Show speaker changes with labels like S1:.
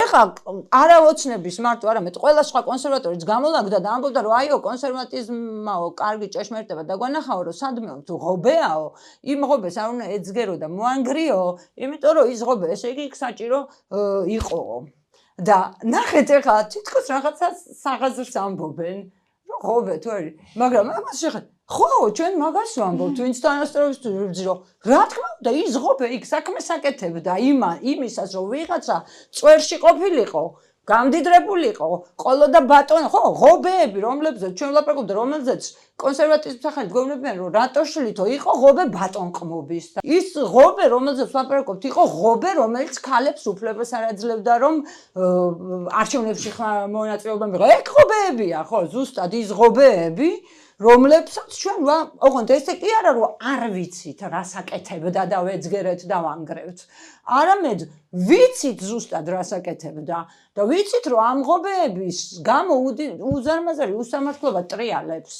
S1: ეხლა არავოცნების მარტო არამედ ყველა სხვა კონსერვატორიც გამოლაგდა და ამბობდა რომ აიო კონსერვატიზმაო კარგი ჭეშმარიტება დაგვანახაო რომ სადმე თუ ღობეაო იმ ღობეს არ უნდა ეძგერო და მოანგრიო იმიტომ რომ ის ღობე ესე იგი საჭირო იყოო და ნახეთ ეხლა თითქოს რაღაცა საღაზრს ამბობენ რომ ღობე თუ არის მაგრამ ამას შეხეთ ხო ჩვენ მაგას ვამბობთ ვინც თანასწორობის ვიბრძო რა თქმა უნდა ის ღობე იქ საქმეს აკეთებდა იმისას რომ ვიღაცა წვერში ყოფილიყო გამდიდრებულიყო ყოლოდა ბატონი ხო ღობეები რომლებზეც ჩვენ ვლაპარაკობთ რომელზეც კონსერვატიზმის სახელით გვეუბნებიან რომ რატოშლითო იყო ღობე ბატონყმობის ის ღობე რომელზეც ვლაპარაკობთ იყო ღობე რომელიც ქალებს უფლებას არ აძლევდა რომ არჩევნებში მონაწილეობა მიიღო ეგ ღობეებია ხო ზუსტად ის ღობეები რომლებსაც ჩვენ ოღონდ ესე კი არა რომ არ ვიცით რას აკეთებდა და ვეძგერეთ და ვანგრევთ არამედ ვიცით ზუსტად რას აკეთებდა და ვიცით რომ ამ ღობეების გამო უზარმაზარი უსამართლობა ტრიალებს